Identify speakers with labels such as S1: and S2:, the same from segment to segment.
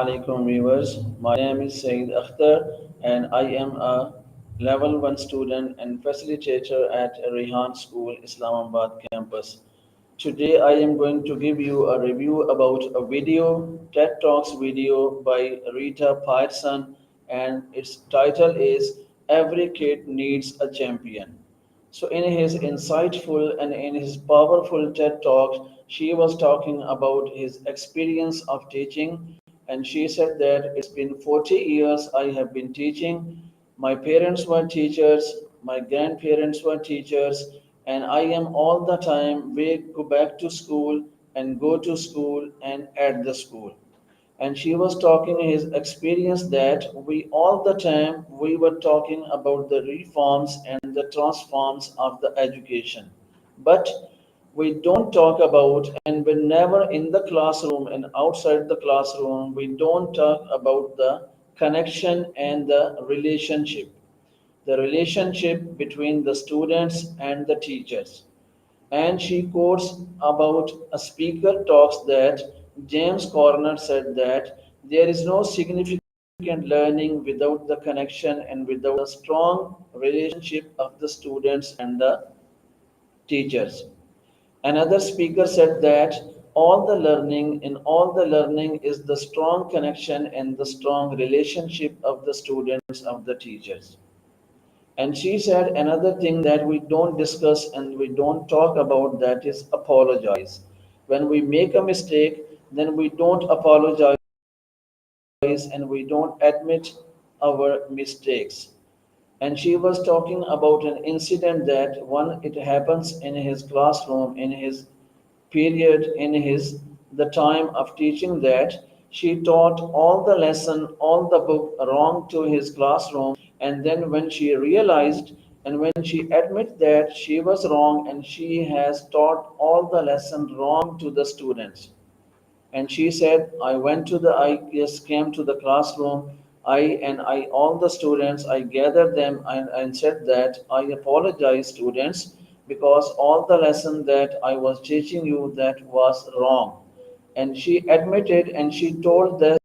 S1: alaikum viewers. My name is Saeed Akhtar and I am a level 1 student and facilitator at Rehan School, Islamabad campus. Today I am going to give you a review about a video, TED Talks video by Rita Pearson, and its title is Every Kid Needs a Champion. So, in his insightful and in his powerful TED Talk, she was talking about his experience of teaching. And she said that it's been 40 years I have been teaching. My parents were teachers, my grandparents were teachers, and I am all the time we go back to school and go to school and at the school. And she was talking his experience that we all the time we were talking about the reforms and the transforms of the education, but we don't talk about, and whenever in the classroom and outside the classroom we don't talk about the connection and the relationship between the students and the teachers. And she quotes about a speaker talks that James Corner said that there is no significant learning without the connection and without the strong relationship of the students and the teachers. Another speaker said that all the learning in all the learning is the strong connection and the strong relationship of the students of the teachers. And she said another thing that we don't discuss and we don't talk about, that is apologize. When we make a mistake, then we don't apologize and we don't admit our mistakes. And she was talking about an incident that one it happens in his classroom, in his period, in his the time of teaching, that she taught all the lesson, all the book wrong to his classroom. And then when she realized and when she admit that she was wrong and she has taught all the lesson wrong to the students, and she said, I just came to the classroom, I all the students, I gathered them and said that I apologize, students, because all the lesson that I was teaching you that was wrong. And she admitted and she told that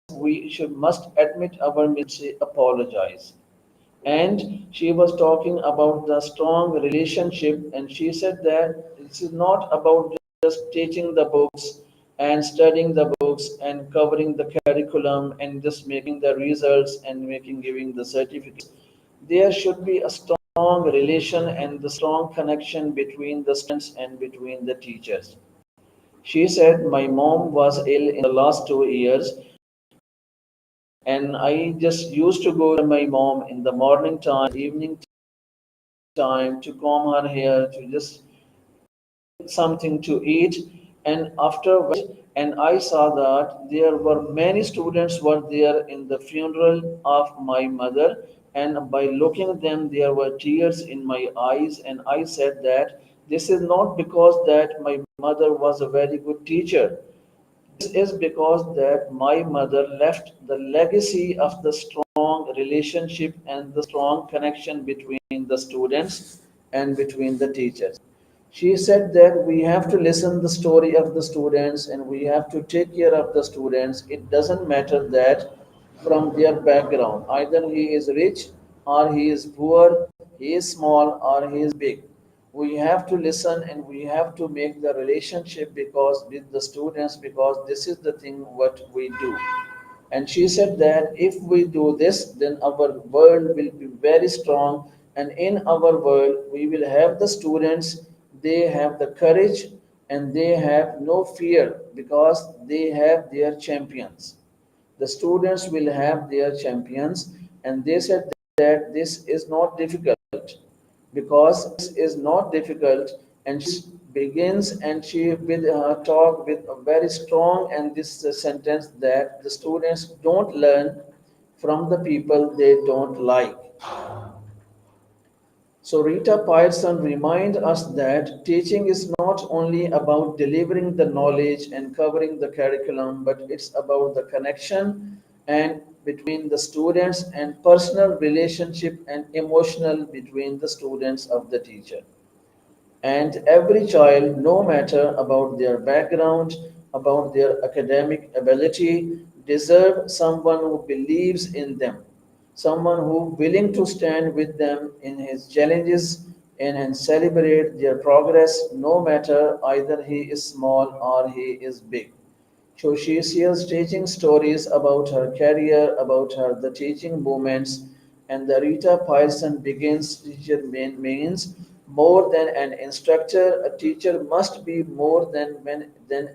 S1: we should must admit our mistake, apologize. And she was talking about the strong relationship, and she said that this is not about just teaching the books and studying the books and covering the curriculum and just making the results and making giving the certificates. There should be a strong relation and the strong connection between the students and between the teachers. She said my mom was ill in the last 2 years, and I just used to go to my mom in the morning time, evening time, to comb her hair, to just something to eat. And after, and I saw that there were many students were there in the funeral of my mother, and by looking at them there were tears in my eyes. And I said that this is not because that my mother was a very good teacher. This is because that my mother left the legacy of the strong relationship and the strong connection between the students and between the teachers. She said that we have to listen the story of the students and we have to take care of the students. It doesn't matter that from their background, either he is rich or he is poor, he is small or he is big. We have to listen and we have to make the relationship because with the students, because this is the thing what we do. And she said that if we do this, then our world will be very strong. And in our world, we will have the students, they have the courage and they have no fear because they have their champions. The students will have their champions. And they said that this is not difficult because this is not difficult. And she begins and she will talk with a very strong and this sentence that the students don't learn from the people they don't like. So Rita Pearson reminds us that teaching is not only about delivering the knowledge and covering the curriculum, but it's about the connection and between the students and personal relationship and emotional between the students of the teacher. And every child, no matter about their background, about their academic ability deserve someone who believes in them, someone who willing to stand with them in his challenges and celebrate their progress no matter either he is small or he is big. So she shares teaching stories about her career, about her the teaching moments, and the Rita Pearson begins teacher means more than an instructor. A teacher must be more than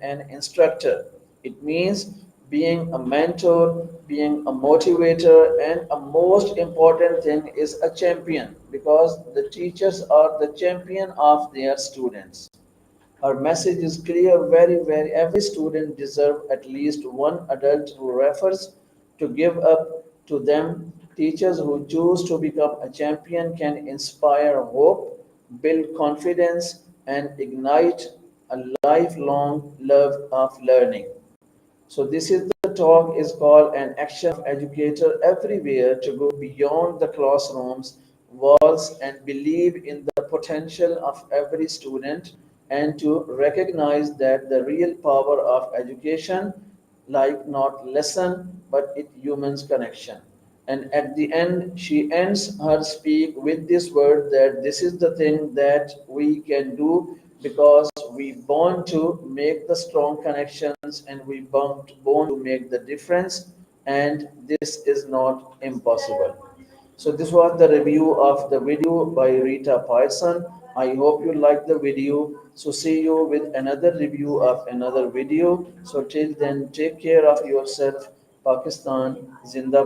S1: an instructor. It means being a mentor, being a motivator, and a most important thing is a champion because the teachers are the champion of their students. Our message is clear, very. Every student deserves at least one adult who refers to give up to them. Teachers who choose to become a champion can inspire hope, build confidence, and ignite a lifelong love of learning. So this is the talk is called an action of educator everywhere to go beyond the classrooms walls and believe in the potential of every student and to recognize that the real power of education like not lesson but it humans connection. And at the end she ends her speak with this word that this is the thing that we can do because we born to make the strong connections and we born to make the difference and this is not impossible. So this was the review of the video by Rita Pearson. I hope you like the video. So see you with another review of another video. So till then, take care of yourself. Pakistan Zindabad.